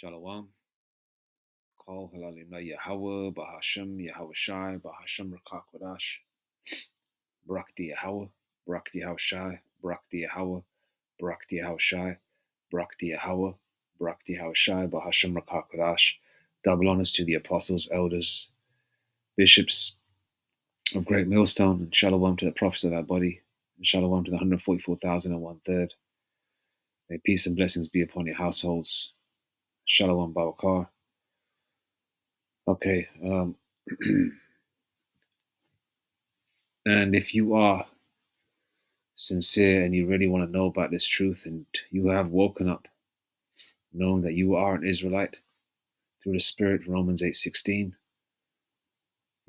Shalom. Call Halalim Yahweh, Bahasham, Yahweh Shai, Bahasham Rakakwadash, Brakti Yahweh, Brakti Yahweh Shai, Brakti Yahweh, Brakti Yahweh Shai, Brakti Yahweh, Brakti Yahweh Shai, Bahasham Rakakwadash. Double honors to the apostles, elders, bishops of Great Millstone, and shalom to the prophets of that body, and shalom to the 144,001 May peace and blessings be upon your households. Shalom Barakar. Okay. And if you are sincere and you really want to know about this truth, and you have woken up knowing that you are an Israelite through the Spirit, Romans 8:16,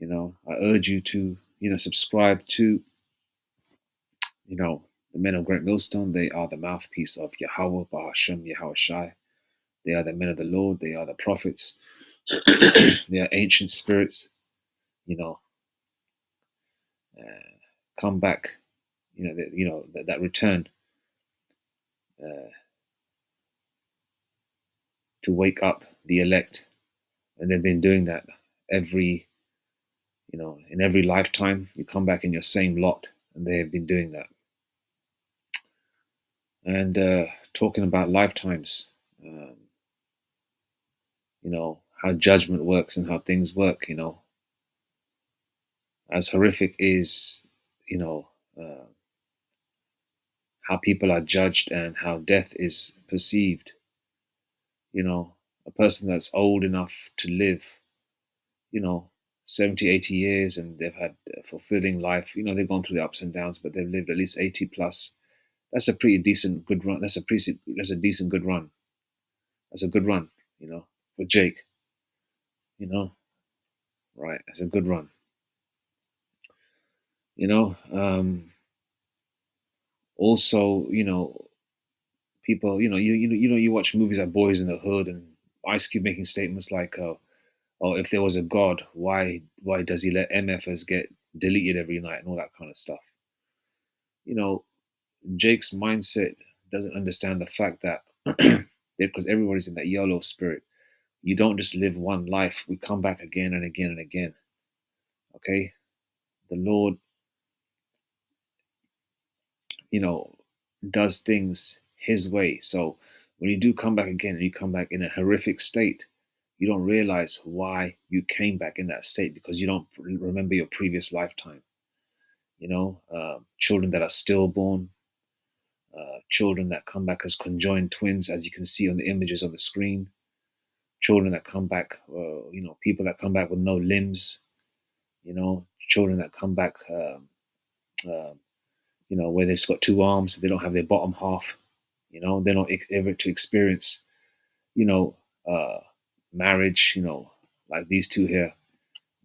I urge you to, subscribe to, the men of Great Millstone. They are the mouthpiece of Yahweh, Bahashem, Yahweh Shai. They are the men of the Lord. They are the prophets. They are ancient spirits, come back, that return to wake up the elect. And they've been doing that in every lifetime. You come back in your same lot, and they have been doing that. And talking about lifetimes, how judgment works and how things work, as horrific is, how people are judged and how death is perceived. A person that's old enough to live, 70, 80 years, and they've had a fulfilling life. They've gone through the ups and downs, but they've lived at least 80 plus. That's a pretty decent, good run. That's a decent, good run. That's a good run, for Jake. Right? That's a good run. Also, people, you watch movies like Boys in the Hood, and Ice Cube making statements like, "Oh, if there was a God, why does he let MFers get deleted every night and all that kind of stuff?" Jake's mindset doesn't understand the fact that because everybody's in that YOLO spirit, you don't just live one life. We come back again and again and again. Okay? The Lord, does things his way. So when you do come back again and you come back in a horrific state, you don't realize why you came back in that state because you don't remember your previous lifetime. Children that are stillborn, children that come back as conjoined twins, as you can see on the images on the screen, children that come back, people that come back with no limbs, children that come back, where they've just got two arms, they don't have their bottom half, they're not ever to experience, marriage, like these two here.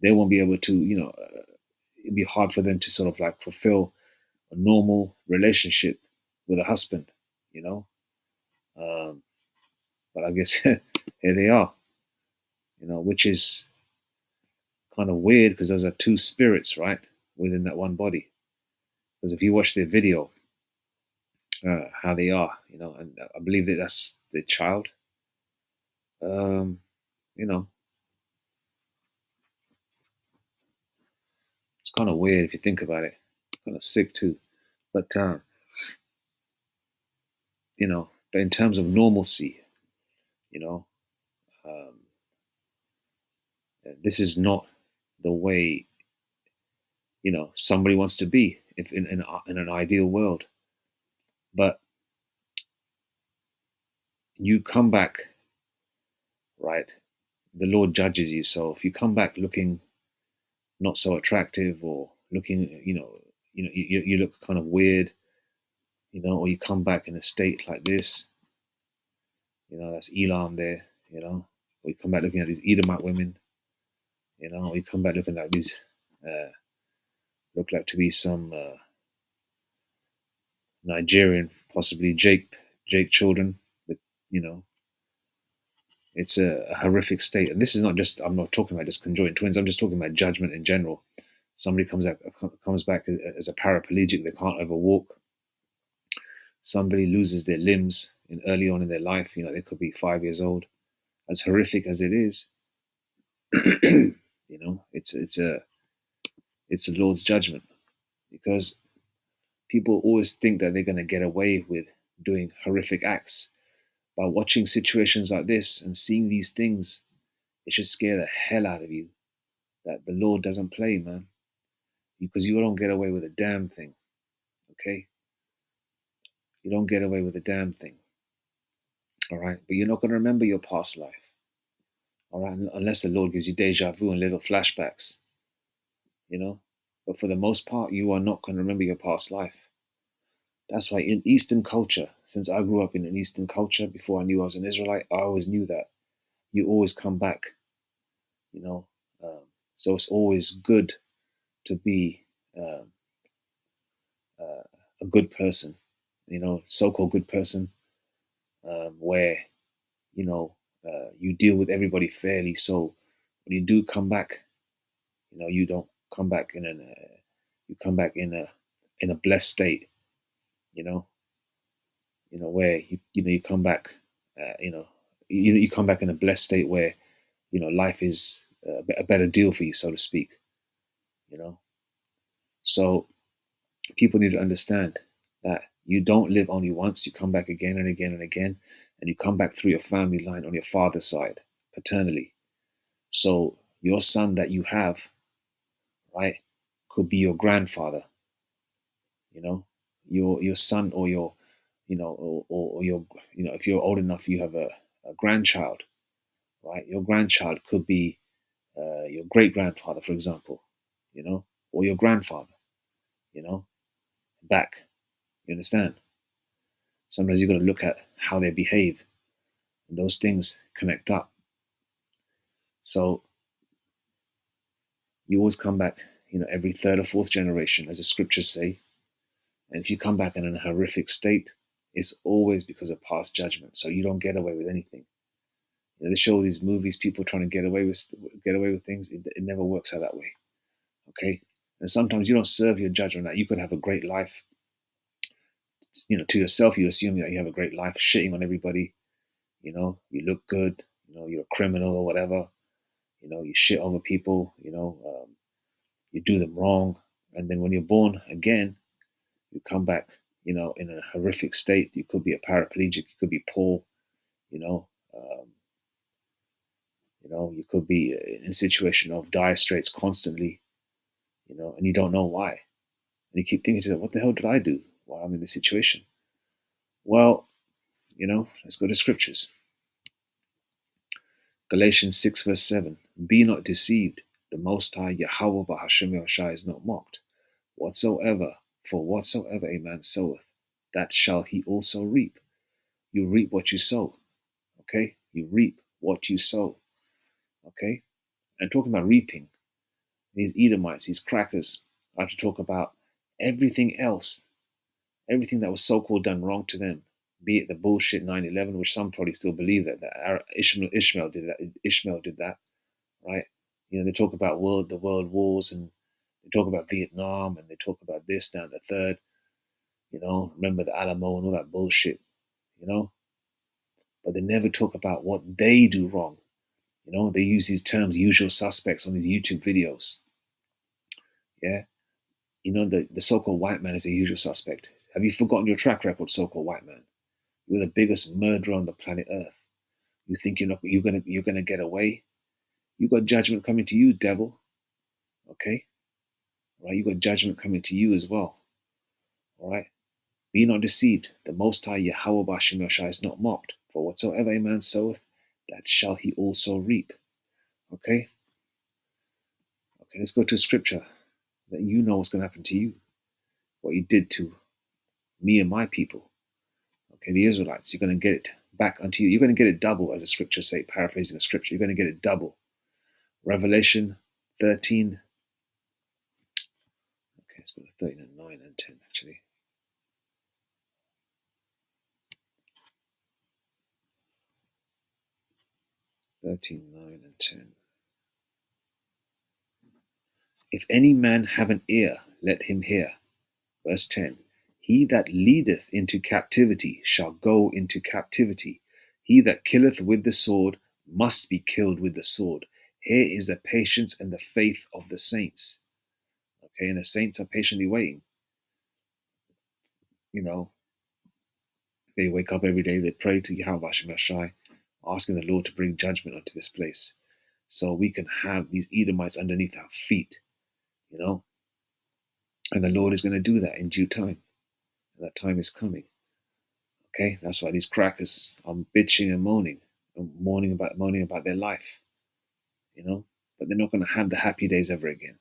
They won't be able to, it'd be hard for them to sort of like fulfill a normal relationship with a husband, but I guess here they are, which is kind of weird because those are two spirits, right, within that one body. Because if you watch their video, how they are, and I believe that that's their child. It's kind of weird if you think about it. Kind of sick too, but but in terms of normalcy, um, this is not the way somebody wants to be if in an ideal world. But you come back, right? The Lord judges you. So if you come back looking not so attractive, or looking, you look kind of weird, or you come back in a state like this, that's Elam there, or you come back looking at these Edomite women, or you come back looking like these, look like to be some Nigerian, possibly Jake children, but it's a horrific state. And this is not just, I'm not talking about just conjoined twins, I'm just talking about judgment in general. Somebody comes back as a paraplegic, they can't ever walk. Somebody loses their limbs early on in their life, they could be 5 years old, as horrific as it is, you know, it's the Lord's judgment, because people always think that they're going to get away with doing horrific acts. By watching situations like this and seeing these things, it should scare the hell out of you that the Lord doesn't play, man, because you don't get away with a damn thing. Okay, you don't get away with a damn thing. All right, but you're not going to remember your past life. All right, unless the Lord gives you deja vu and little flashbacks, you know. But for the most part, you are not going to remember your past life. That's why in Eastern culture, since I grew up in an Eastern culture before I knew I was an Israelite, I always knew that you always come back, you know. Um, so it's always good to be um, a good person, you know, so-called good person, where you know you deal with everybody fairly. So when you do come back, you know, you don't come back in you come back in a blessed state, you know, where you come back, you come back in a blessed state where life is a better deal for you, so to speak, you know. So people need to understand that you don't live only once. You come back again and again and again, and you come back through your family line on your father's side, paternally. So your son that you have, right, could be your grandfather, you know, your son, or your, or your, if you're old enough, you have a grandchild, right? Your grandchild could be your great grandfather, for example, you know, or your grandfather, you know, back. You understand? Sometimes you got to look at how they behave, and those things connect up. So you always come back, every third or fourth generation, as the scriptures say. And if you come back in a horrific state, it's always because of past judgment. So you don't get away with anything. They show these movies, people trying to get away with things. It never works out that way. Okay, and sometimes you don't serve your judgment. That you could have a great life. To yourself, you assume that you have a great life, shitting on everybody. You look good. You're a criminal or whatever. You shit over people. You do them wrong, and then when you're born again, you come back, in a horrific state. You could be a paraplegic. You could be poor. You know, um, you could be in a situation of dire straits constantly. And you don't know why. And you keep thinking to yourself, "What the hell did I do? Why I'm in this situation?" Well, let's go to scriptures. Galatians 6 verse 7. Be not deceived. The Most High Yahweh Bahashem Yahushua is not mocked. For whatsoever a man soweth, that shall he also reap. You reap what you sow. Okay? You reap what you sow. Okay? And talking about reaping, these Edomites, these crackers, I have to talk about everything else, everything that was so-called done wrong to them, be it the bullshit 9/11, which some probably still believe that Ishmael did that. Ishmael did that, right? They talk about the world wars, and they talk about Vietnam, and they talk about this, that, and the third. Remember the Alamo and all that bullshit, but they never talk about what they do wrong. They use these terms, usual suspects, on these YouTube videos. Yeah. The so-called white man is the usual suspect. Have you forgotten your track record, so-called white man? You're the biggest murderer on the planet Earth. You think you're gonna get away? You got judgment coming to you, devil. Okay? Right? You got judgment coming to you as well. All right? Be not deceived. The Most High Yahweh Bashim Yashai is not mocked. For whatsoever a man soweth, that shall he also reap. Okay? Okay, let's go to scripture that you know what's going to happen to you. What you did to me and my people. Okay, the Israelites, you're going to get it back unto you. You're going to get it double, as the scriptures say, paraphrasing the scripture. You're going to get it double. Revelation 13. Okay, let's go to 13 and 9 and 10, actually. Thirteen, 9 and 10. If any man have an ear, let him hear. Verse 10. He that leadeth into captivity shall go into captivity. He that killeth with the sword, must be killed with the sword. Here is the patience and the faith of the saints. Okay, and the saints are patiently waiting. You know, they wake up every day, they pray to Yahweh Shai, asking the Lord to bring judgment onto this place. So we can have these Edomites underneath our feet, you know. And the Lord is going to do that in due time. And that time is coming. Okay, that's why these crackers are bitching and moaning moaning about their life, you know. But they're not going to have the happy days ever again.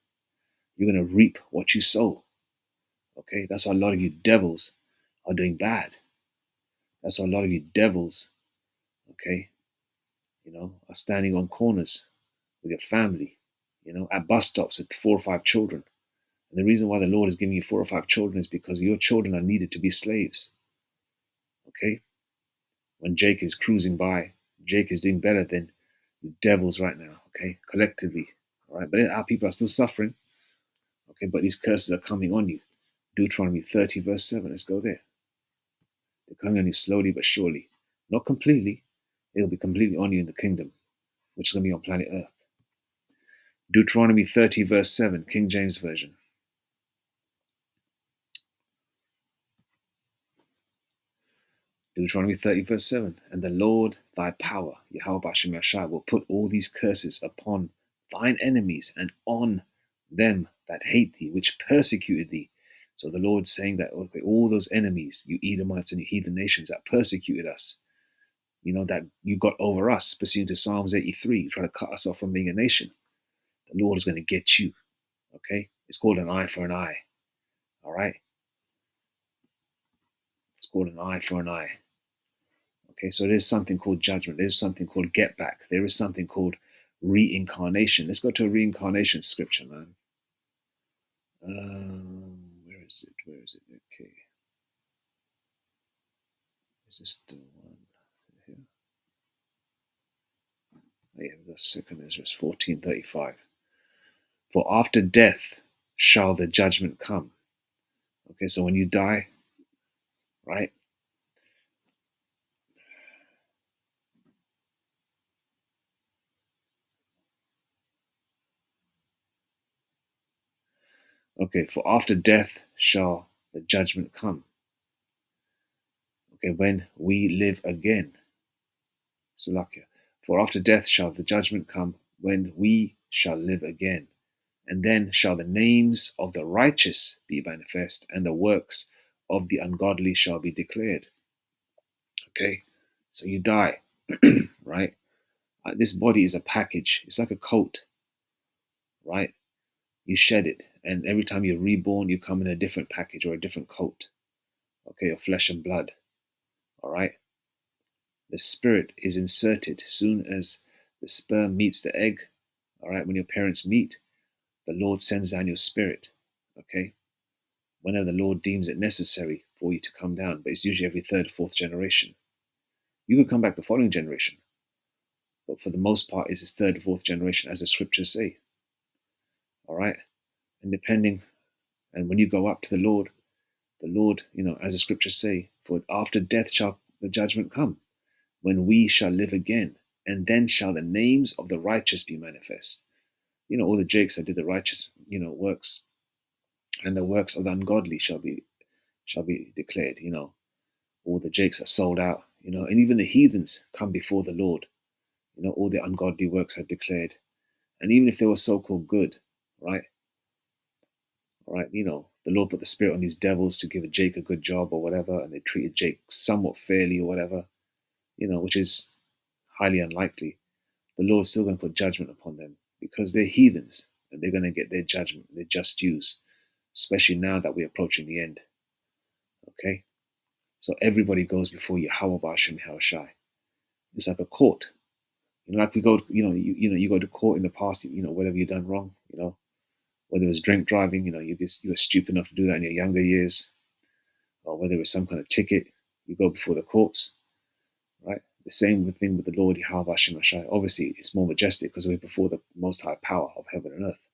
You're going to reap what you sow. Okay, that's why a lot of you devils are doing bad. That's why a lot of you devils, okay, are standing on corners with your family, at bus stops with 4 or 5 children. And the reason why the Lord is giving you 4 or 5 children is because your children are needed to be slaves. Okay? When Jake is cruising by, Jake is doing better than the devils right now, okay? Collectively. All right. But our people are still suffering. Okay, but these curses are coming on you. Deuteronomy 30, verse 7. Let's go there. They're coming on you slowly but surely. Not completely. It'll be completely on you in the kingdom, which is going to be on planet Earth. Deuteronomy 30, verse 7, King James Version. Deuteronomy 30, verse 7. And the Lord thy power, Yahweh Bashem Yashai, will put all these curses upon thine enemies and on them that hate thee, which persecuted thee. So the Lord's saying that, okay, all those enemies, you Edomites and you heathen nations that persecuted us, that you got over us, pursuant to Psalms 83, you try to cut us off from being a nation. The Lord is going to get you. Okay? It's called an eye for an eye. All right? It's called an eye for an eye. Okay, so there's something called judgment. There's something called get back. There is something called reincarnation. Let's go to a reincarnation scripture, man. Where is it? Where is it? Okay. Is this the one here? Oh, yeah, we've got 2nd Ezra 14:35. For after death shall the judgment come. Okay, so when you die, right? Okay, for after death shall the judgment come. Okay, when we live again. Salakia. For after death shall the judgment come, when we shall live again. And then shall the names of the righteous be manifest, and the works of the ungodly shall be declared. Okay, so you die, right? This body is a package. It's like a coat, right? You shed it, and every time you're reborn, you come in a different package or a different coat, okay, of flesh and blood, all right? The spirit is inserted as soon as the sperm meets the egg, all right? When your parents meet, the Lord sends down your spirit, okay? Whenever the Lord deems it necessary for you to come down, but it's usually every 3rd or 4th generation. You could come back the following generation, but for the most part, it's 3rd or 4th generation, as the scriptures say. All right, and when you go up to the Lord, as the scriptures say, for after death shall the judgment come, when we shall live again, and then shall the names of the righteous be manifest. All the jakes that did the righteous, works, and the works of the ungodly shall be declared. All the jakes are sold out, and even the heathens come before the Lord. All the ungodly works are declared. And even if they were so-called good, right? All right, the Lord put the spirit on these devils to give Jake a good job or whatever, and they treated Jake somewhat fairly or whatever, which is highly unlikely. The Lord's still going to put judgment upon them because they're heathens and they're going to get their judgment, their just dues, especially now that we're approaching the end. Okay? So everybody goes before Yahweh Ba'ashem Yahushai. It's like a court. Like we go, you go to court in the past, whatever you've done wrong, whether it was drink driving, you were stupid enough to do that in your younger years, or whether it was some kind of ticket, you go before the courts, right? The same thing with the Lord Yahweh Hashem Ashai. Obviously, it's more majestic because we're before the Most High Power of heaven and earth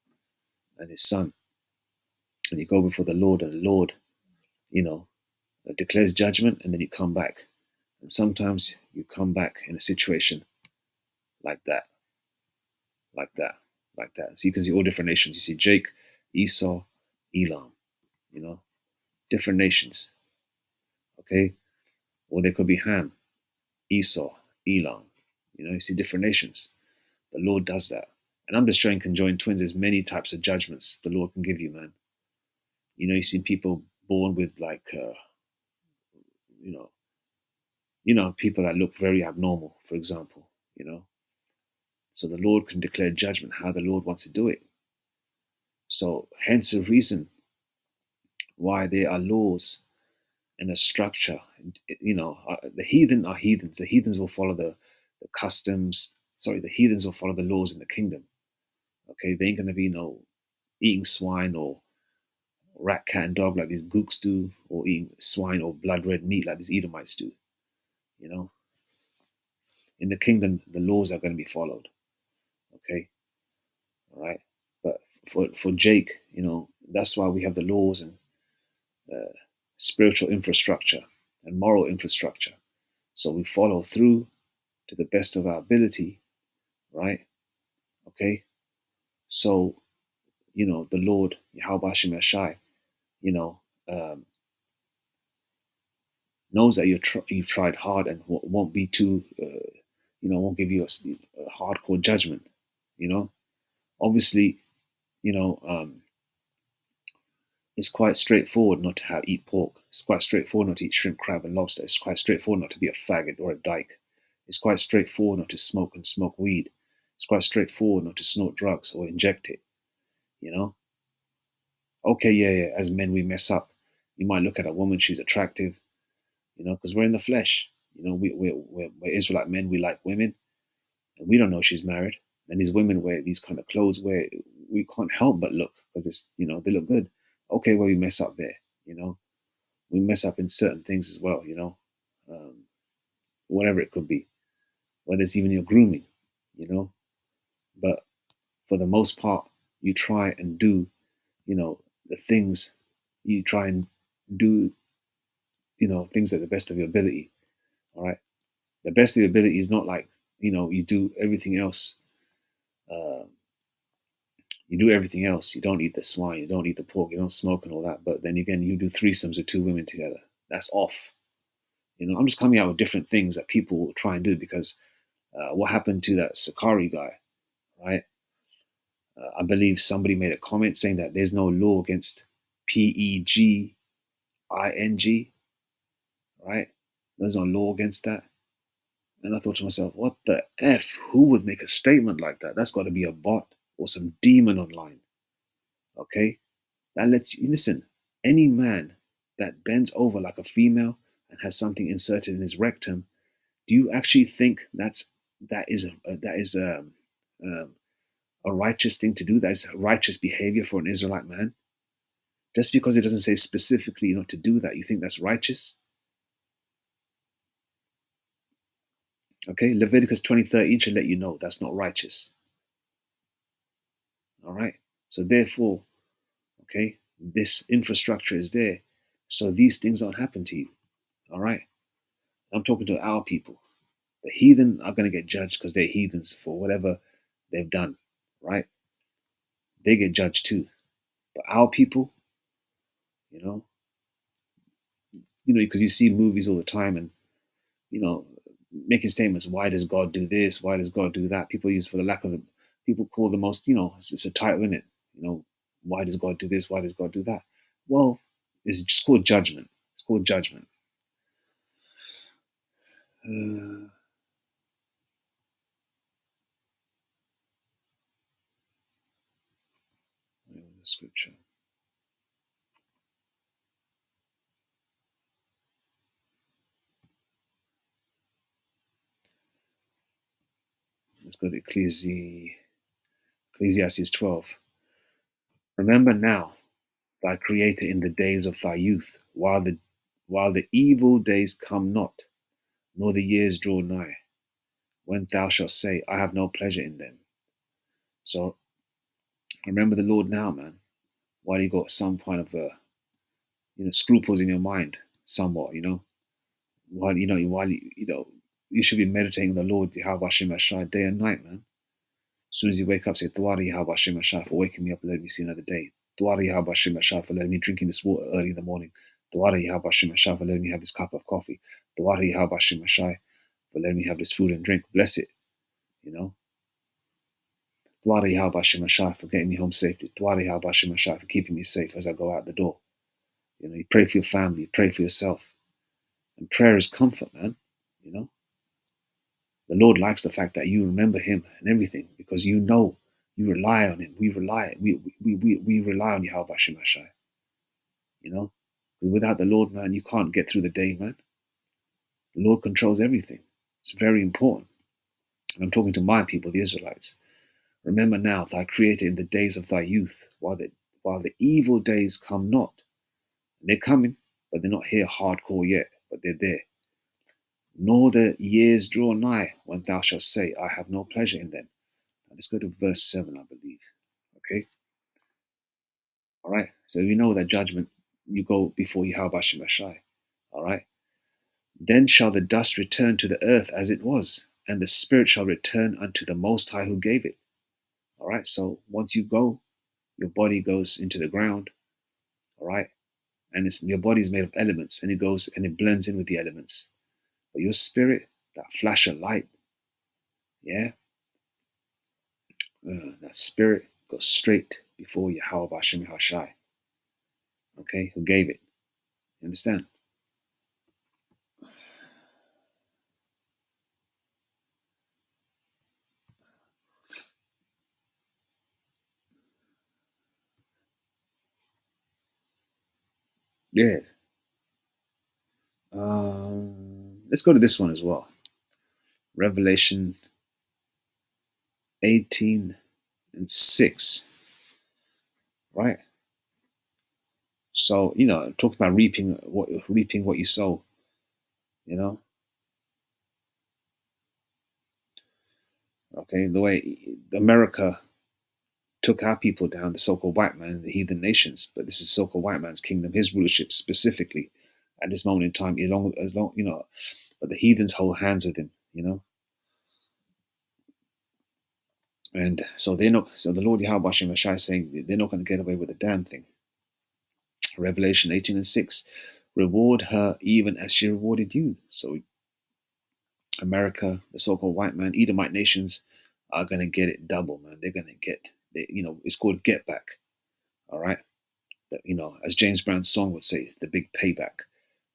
and His Son. And you go before the Lord, and the Lord, declares judgment, and then you come back. And sometimes you come back in a situation like that, like that, like that. So you can see all different nations. You see Jake, Esau, Elam, you know, different nations, okay? Or there could be Ham, Esau, Elam, you see different nations. The Lord does that. And I'm just showing conjoined twins. There's many types of judgments the Lord can give you, man. You see people born with like, you know, people that look very abnormal, for example, you know. So the Lord can declare judgment how the Lord wants to do it. So hence the reason why there are laws and a structure. The heathen are heathens. The heathens will follow the customs. Sorry, the heathens will follow the laws in the kingdom. Okay, they ain't gonna be no eating swine or rat, cat, and dog like these gooks do, or eating swine or blood red meat like these Edomites do. You know, in the kingdom, the laws are going to be followed. Okay, all right. But for Jake, that's why we have the laws and uh, spiritual infrastructure and moral infrastructure. So we follow through to the best of our ability, right? Okay. So the Lord Yahweh Hashem Yashai, you know, um, knows that you've tried hard and won't be too, won't give you a hardcore judgment. You know, obviously, you know, um, it's quite straightforward not to eat pork. It's quite straightforward not to eat shrimp, crab, and lobster. It's quite straightforward not to be a faggot or a dyke. It's quite straightforward not to smoke weed. It's quite straightforward not to snort drugs or inject it. You know, okay, yeah. As men, we mess up. You might look at a woman; she's attractive. Because we're in the flesh. We're Israelite men. We like women, and we don't know she's married. And these women wear these kind of clothes where we can't help but look because they look good. Okay, well, we mess up there. We mess up in certain things as well. Um, whatever it could be, whether it's even your grooming. You know, but for the most part, you try and do, the things you try and do, things at the best of your ability. All right. The best of your ability is not like you do everything else. Uh, you do everything else. You don't eat the swine. You don't eat the pork. You don't smoke and all that. But then again, you do threesomes with two women together. That's off. I'm just coming out with different things that people will try and do because what happened to that Sakari guy, right? I believe somebody made a comment saying that there's no law against PEGING, right? There's no law against that. And I thought to myself, what the F? Who would make a statement like that? That's got to be a bot or some demon online. Okay? That lets you listen. Any man that bends over like a female and has something inserted in his rectum, do you actually think that is um, a righteous thing to do? That is righteous behavior for an Israelite man? Just because it doesn't say specifically not to do that, you think that's righteous? Okay, Leviticus 20:13 should let you know that's not righteous. All right. So therefore, okay, this infrastructure is there. So these things don't happen to you. All right. I'm talking to our people. The heathen are going to get judged because they're heathens for whatever they've done. Right. They get judged too. But our people, you know, because you see movies all the time and, you know, making statements. Why does God do this? Why does God do that? People use for the lack of the people call the most, it's a title in it. Why does God do this? Why does God do that? Well, it's just called judgment. It's called judgment. The scripture. Let's go to Ecclesiastes 12. Remember now thy Creator in the days of thy youth, while the evil days come not, nor the years draw nigh, when thou shalt say, I have no pleasure in them. So remember the Lord now, man. While you got some kind of scruples in your mind, somewhat, while you should be meditating the Lord Yahweh Hashem Ashai day and night, man. As soon as you wake up, say, Dwari Yahweh Hashem Ashai for waking me up and letting me see another day. Dwari Yahweh Hashem Ashai for letting me drinking this water early in the morning. Dwari Yahweh Hashem Ashai for letting me have this cup of coffee. Dwari Yahweh Hashem Ashai for letting me have this food and drink. Bless it, you know. Dwari Yahweh Hashem Ashai for getting me home safely. Dwari Yahweh Hashem Ashai for keeping me safe as I go out the door. You know, you pray for your family, you pray for yourself. And prayer is comfort, man. You know, the Lord likes the fact that you remember Him and everything because you know you rely on Him. We rely on Yahweh Hashem Ashai. You know, because without the Lord, man, you can't get through the day, man. The Lord controls everything. It's very important. And I'm talking to my people, the Israelites. Remember now thy Creator in the days of thy youth, while the evil days come not. And they're coming, but they're not here hardcore yet, but they're there. Nor the years draw nigh when thou shalt say, I have no pleasure in them. Now let's go to verse 7, I believe. Okay? All right? So you know that judgment, you go before Yahweh Hashem Ashai. All right? Then shall the dust return to the earth as it was, and the spirit shall return unto the Most High who gave it. All right? So once you go, your body goes into the ground. All right? And your body is made of elements, and it goes and it blends in with the elements. But your spirit, that flash of light, yeah, that spirit goes straight before Yahweh Hashem Hashai, okay, who gave it. You understand? Yeah. Let's go to this one as well. Revelation 18 and 6. Right? So, you know, talk about reaping what you sow, you know. Okay, the way America took our people down, the so-called white man, the heathen nations, but this is so-called white man's kingdom, his rulership specifically at this moment in time, as long, you know, but the heathens hold hands with him, you know. And so they're not, so the Lord Yahweh Hashem Ashai is saying they're not going to get away with a damn thing. Revelation 18 and 6, reward her even as she rewarded you. So America, the so-called white man, Edomite nations are going to get it double, man. They're going to get, you know, it's called get back. All right. That, you know, as James Brown's song would say, the big payback.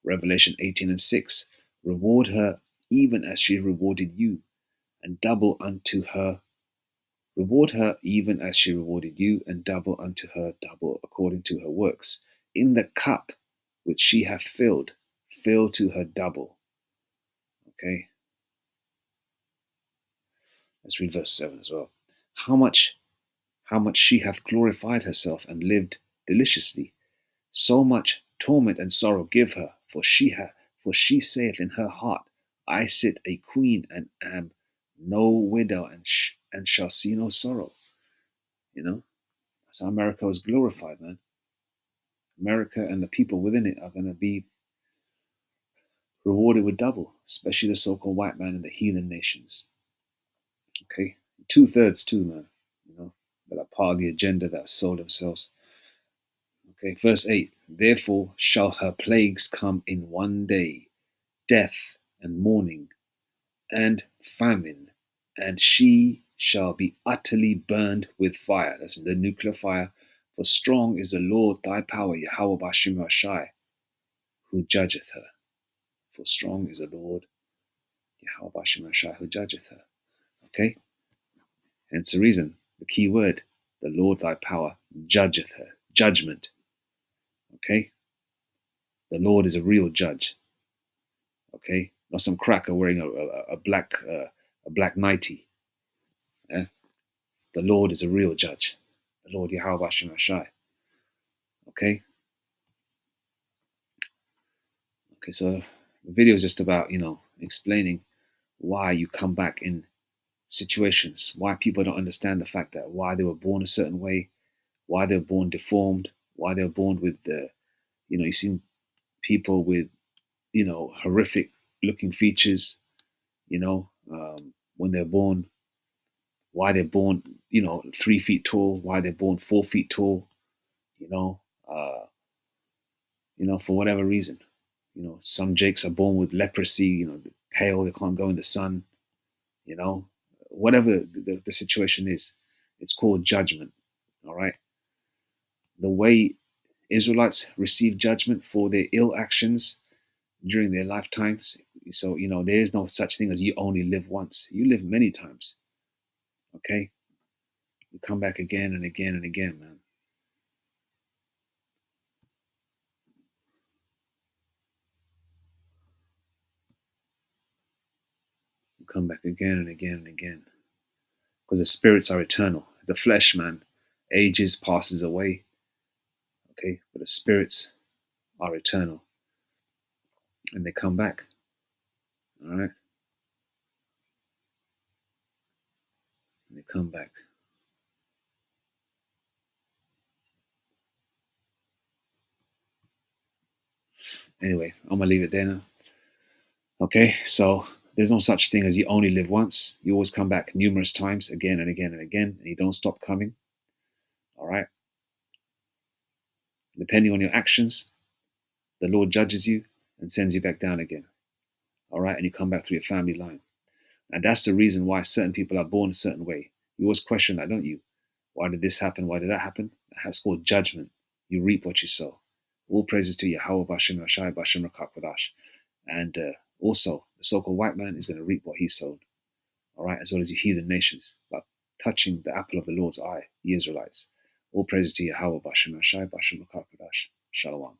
Revelation 18 and 6, reward her even as she rewarded you, and double unto her. Reward her even as she rewarded you, and double unto her double according to her works. In the cup which she hath filled, fill to her double. Okay. Let's read verse 7 as well. How much she hath glorified herself and lived deliciously, so much torment and sorrow give her, for she saith in her heart, I sit a queen and am no widow and shall see no sorrow. You know, so America was glorified, man. America and the people within it are going to be rewarded with double, especially the so-called white man and the heathen nations. Okay, 2/3 too, man. You know, that are part of the agenda that sold themselves. Okay, verse 8. Therefore shall her plagues come in one day, death and mourning and famine, and she shall be utterly burned with fire. That's the nuclear fire. For strong is the Lord thy power, Yahweh Hashem Hashai, who judgeth her. For strong is the Lord, Yahweh Hashem Hashai, who judgeth her. Okay? Hence the reason, the key word, the Lord thy power judgeth her. Judgment. Okay? The Lord is a real judge. Okay? Not some cracker wearing a black nightie. Yeah? The Lord is a real judge. The Lord Yahweh Hashem Hashai. Okay? Okay, so the video is just about, you know, explaining why you come back in situations, why people don't understand the fact that why they were born a certain way, why they were born deformed, why they were born with the, you know, you've seen people with, you know, horrific looking features, when they're born, why they're born, 3 feet tall, why they're born 4 feet tall, you know, uh, for whatever reason. Some jakes are born with leprosy, pale, they can't go in the sun, you know, whatever the situation is, it's called judgment. All right. The way Israelites receive judgment for their ill actions during their lifetimes. So, there is no such thing as you only live once. You live many times. Okay. You come back again and again and again, man. You come back again and again and again. Because the spirits are eternal. The flesh, man, ages, passes away. Okay. But the spirits are eternal. And they come back. All right. And they come back. Anyway, I'm going to leave it there now. Okay. So there's no such thing as you only live once. You always come back numerous times, again and again and again, and you don't stop coming. All right. Depending on your actions, the Lord judges you and sends you back down again. All right. And you come back through your family line. And that's the reason why certain people are born a certain way. You always question that, don't you? Why did this happen? Why did that happen? That's called judgment. You reap what you sow. All praises to Yahweh Bashem Rashai Bashem Rakakwadash. And also, the so-called white man is going to reap what he sowed. All right, as well as you heathen nations, but touching the apple of the Lord's eye, the Israelites. All praises to Yahweh Bashem Rashai Bashem Rakakwadash. Shalom.